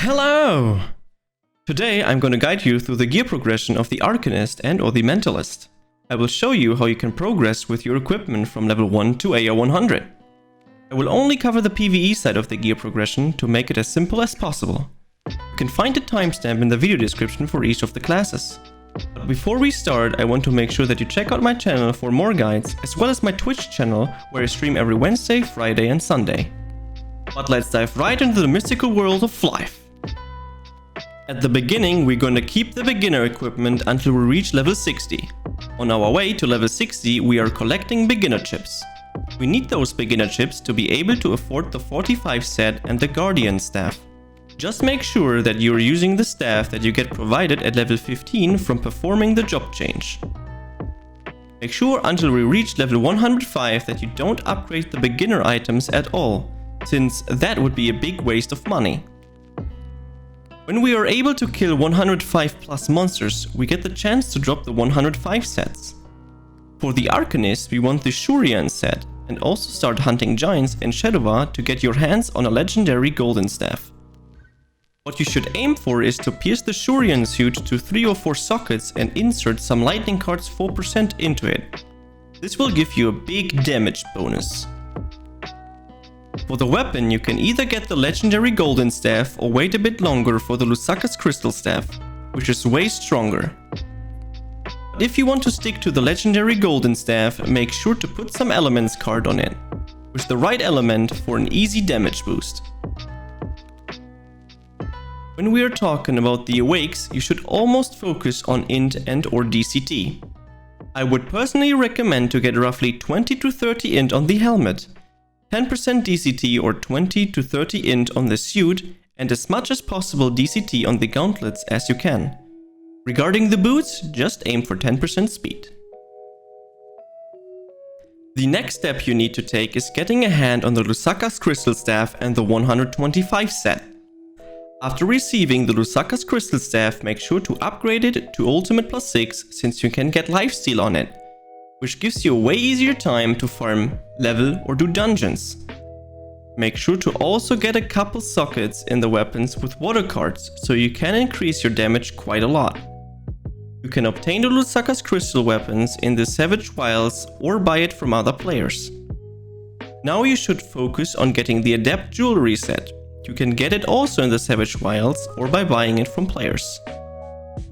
Hello! Today I'm going to guide you through the gear progression of the Arcanist and or the Mentalist. I will show you how you can progress with your equipment from level 1 to AR 100. I will only cover the PvE side of the gear progression to make it as simple as possible. You can find the timestamp in the video description for each of the classes. But before we start, I want to make sure that you check out my channel for more guides, as well as my Twitch channel where I stream every Wednesday, Friday and Sunday. But let's dive right into the mystical world of FlyFF. At the beginning, we're going to keep the beginner equipment until we reach level 60. On our way to level 60, we are collecting beginner chips. We need those beginner chips to be able to afford the 45 set and the Guardian staff. Just make sure that you're using the staff that you get provided at level 15 from performing the job change. Make sure until we reach level 105 that you don't upgrade the beginner items at all, since that would be a big waste of money. When we are able to kill 105 plus monsters, we get the chance to drop the 105 sets. For the Arcanist, we want the Shurian set, and also start hunting giants in Shadowva to get your hands on a legendary golden staff. What you should aim for is to pierce the Shurian suit to 3 or 4 sockets and insert some lightning cards 4% into it. This will give you a big damage bonus. For the weapon, you can either get the legendary golden staff or wait a bit longer for the Lusaka's crystal staff, which is way stronger. But if you want to stick to the legendary golden staff, make sure to put some elements card on it, with the right element for an easy damage boost. When we are talking about the awakes, you should almost focus on int and or DCT. I would personally recommend to get roughly 20 to 30 int on the helmet, 10% DCT or 20 to 30 int on the suit, and as much as possible DCT on the gauntlets as you can. Regarding the boots, just aim for 10% speed. The next step you need to take is getting a hand on the Lusaka's crystal staff and the 125 set. After receiving the Lusaka's crystal staff, make sure to upgrade it to ultimate +6 since you can get lifesteal on it, which gives you a way easier time to farm, level or do dungeons. Make sure to also get a couple sockets in the weapons with water cards, so you can increase your damage quite a lot. You can obtain the Lusaka's crystal weapons in the Savage Wilds or buy it from other players. Now you should focus on getting the Adept jewelry set. You can get it also in the Savage Wilds or by buying it from players.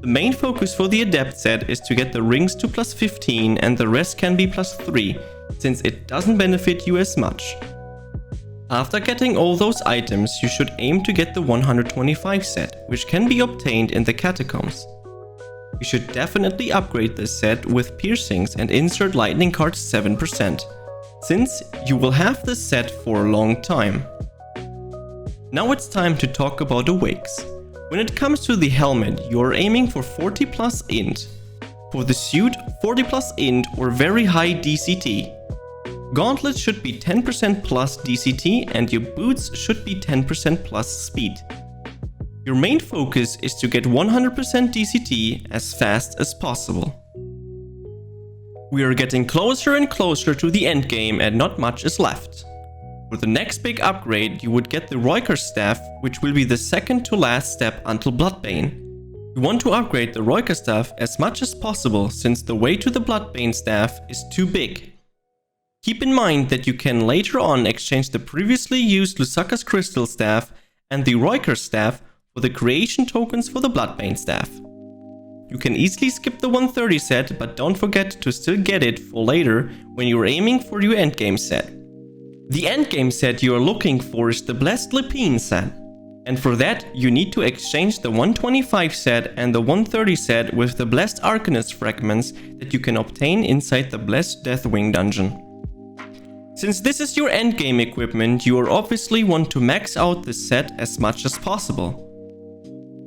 The main focus for the Adept set is to get the rings to +15 and the rest can be +3, since it doesn't benefit you as much. After getting all those items, you should aim to get the 125 set, which can be obtained in the catacombs. You should definitely upgrade this set with piercings and insert lightning cards 7%, since you will have this set for a long time. Now it's time to talk about awakes. When it comes to the helmet, you are aiming for 40 plus int. For the suit, 40 plus int or very high DCT. Gauntlets should be 10% plus DCT and your boots should be 10% plus speed. Your main focus is to get 100% DCT as fast as possible. We are getting closer and closer to the end game and not much is left. For the next big upgrade, you would get the Roiker staff, which will be the second to last step until Bloodbane. You want to upgrade the Roiker staff as much as possible since the way to the Bloodbane staff is too big. Keep in mind that you can later on exchange the previously used Lusaka's crystal staff and the Roiker staff for the creation tokens for the Bloodbane staff. You can easily skip the 130 set, but don't forget to still get it for later when you're aiming for your endgame set. The endgame set you are looking for is the Blessed Lepine set, and for that you need to exchange the 125 set and the 130 set with the Blessed Arcanist fragments that you can obtain inside the Blessed Deathwing dungeon. Since this is your endgame equipment, you obviously want to max out the set as much as possible.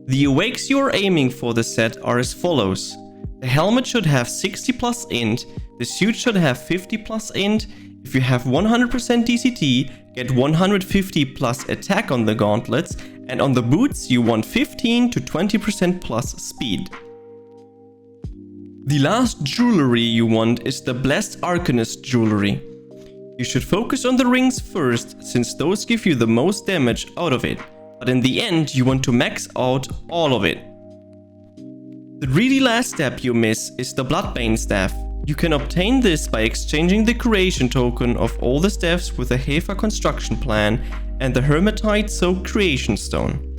The awakes you are aiming for the set are as follows. The helmet should have 60 plus int, the suit should have 50 plus int. If you have 100% DCT, get 150 plus attack on the gauntlets, and on the boots you want 15 to 20% plus speed. The last jewelry you want is the Blessed Arcanist jewelry. You should focus on the rings first, since those give you the most damage out of it, but in the end you want to max out all of it. The really last step you miss is the Bloodbane staff. You can obtain this by exchanging the creation token of all the staffs with the Heifer construction plan and the Hermitite Soaked creation stone.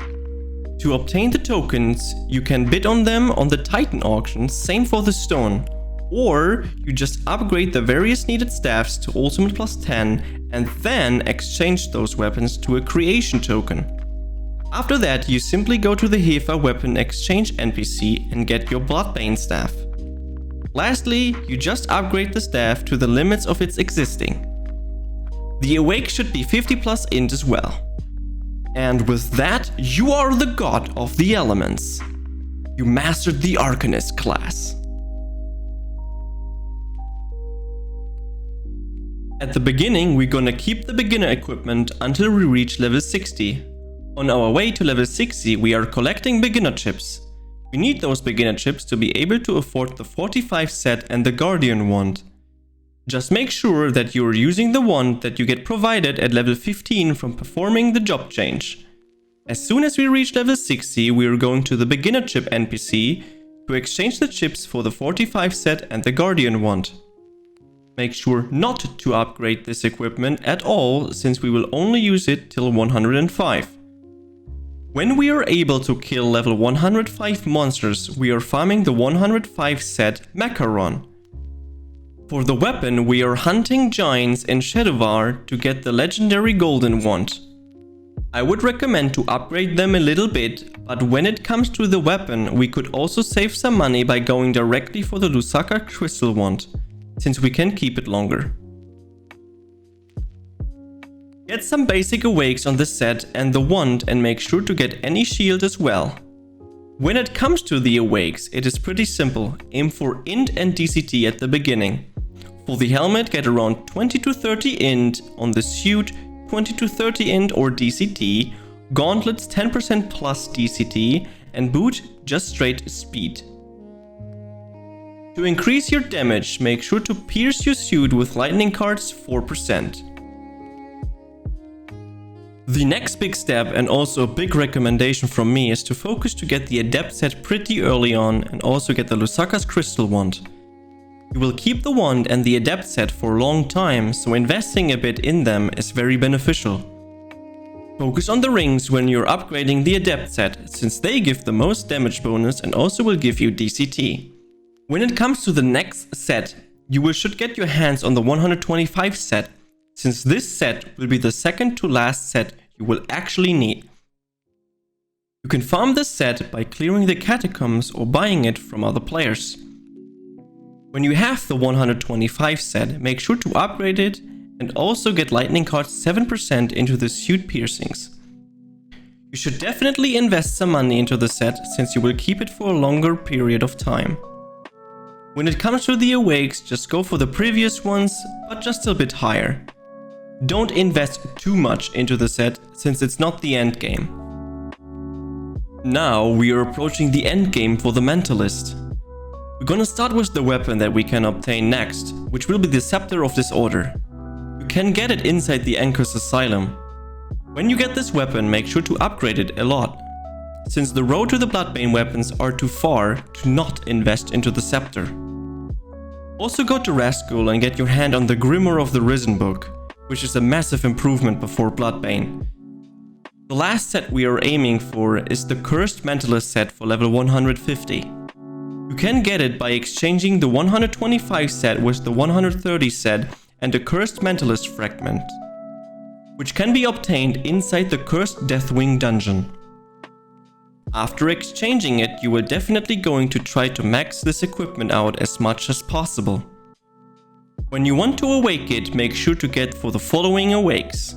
To obtain the tokens, you can bid on them on the Titan auction, same for the stone. Or you just upgrade the various needed staffs to Ultimate plus 10 and then exchange those weapons to a creation token. After that, you simply go to the Heifer weapon exchange NPC and get your Bloodbane staff. Lastly, you just upgrade the staff to the limits of its existing. The Awake should be 50 plus int as well. And with that, you are the god of the elements. You mastered the Arcanist class. At the beginning, we're gonna keep the beginner equipment until we reach level 60. On our way to level 60, we are collecting beginner chips. We need those beginner chips to be able to afford the 45 set and the Guardian wand. Just make sure that you are using the wand that you get provided at level 15 from performing the job change. As soon as we reach level 60, we are going to the beginner chip NPC to exchange the chips for the 45 set and the Guardian wand. Make sure not to upgrade this equipment at all, since we will only use it till 105. When we are able to kill level 105 monsters, we are farming the 105 set Macaron. For the weapon, we are hunting giants in Shadowvar to get the legendary golden wand. I would recommend to upgrade them a little bit, but when it comes to the weapon, we could also save some money by going directly for the Lusaka crystal wand, since we can keep it longer. Get some basic awakes on the set and the wand and make sure to get any shield as well. When it comes to the awakes, it is pretty simple. Aim for int and DCT at the beginning. For the helmet, get around 20 to 30 int, on the suit 20 to 30 int or DCT, gauntlets 10% plus DCT, and boot just straight speed. To increase your damage, make sure to pierce your suit with lightning cards 4%. The next big step, and also a big recommendation from me, is to focus to get the Adept set pretty early on and also get the Lusaka's Crystal wand. You will keep the wand and the Adept set for a long time, so investing a bit in them is very beneficial. Focus on the rings when you're upgrading the Adept set, since they give the most damage bonus and also will give you DCT. When it comes to the next set, you should get your hands on the 125 set, since this set will be the second to last set you will actually need. You can farm this set by clearing the catacombs or buying it from other players. When you have the 125 set, make sure to upgrade it and also get lightning cards 7% into the suit piercings. You should definitely invest some money into the set, since you will keep it for a longer period of time. When it comes to the awakes, just go for the previous ones, but just a bit higher. Don't invest too much into the set, since it's not the end game. Now we are approaching the end game for the Mentalist. We're gonna start with the weapon that we can obtain next, which will be the Scepter of Disorder. You can get it inside the Anchor's Asylum. When you get this weapon, make sure to upgrade it a lot, since the road to the Bloodbane weapons are too far to not invest into the Scepter. Also go to Rascal and get your hand on the Grimoire of the Risen book, which is a massive improvement before Bloodbane. The last set we are aiming for is the Cursed Mentalist set for level 150. You can get it by exchanging the 125 set with the 130 set and the Cursed Mentalist fragment, which can be obtained inside the Cursed Deathwing dungeon. After exchanging it, you will definitely going to try to max this equipment out as much as possible. When you want to awake it, make sure to get for the following awakes.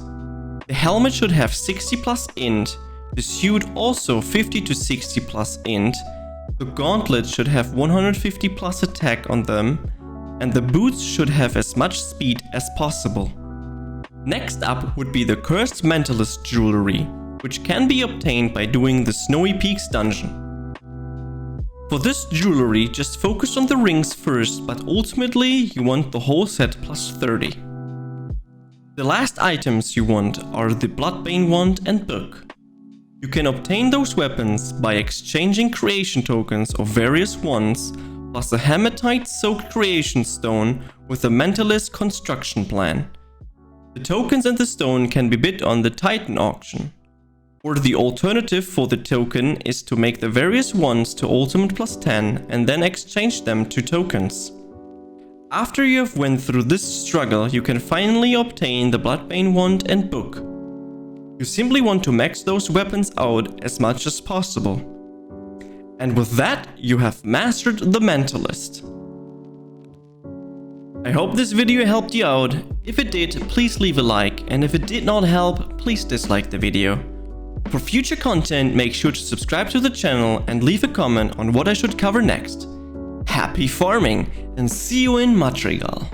The helmet should have 60 plus int, the suit also 50 to 60 plus int, the gauntlet should have 150 plus attack on them, and the boots should have as much speed as possible. Next up would be the Cursed Mentalist jewelry, which can be obtained by doing the Snowy Peaks dungeon. For this jewelry, just focus on the rings first, but ultimately you want the whole set plus 30. The last items you want are the Bloodbane wand and book. You can obtain those weapons by exchanging creation tokens of various ones plus a hematite soaked creation stone with a mentalist construction plan. The tokens and the stone can be bid on the Titan auction. Or the alternative for the token is to make the various ones to ultimate plus 10 and then exchange them to tokens. After you have went through this struggle, you can finally obtain the Bloodbane wand and book. You simply want to max those weapons out as much as possible. And with that, you have mastered the Mentalist. I hope this video helped you out. If it did, please leave a like, and if it did not help, please dislike the video. For future content, make sure to subscribe to the channel and leave a comment on what I should cover next. Happy farming, and see you in Madrigal.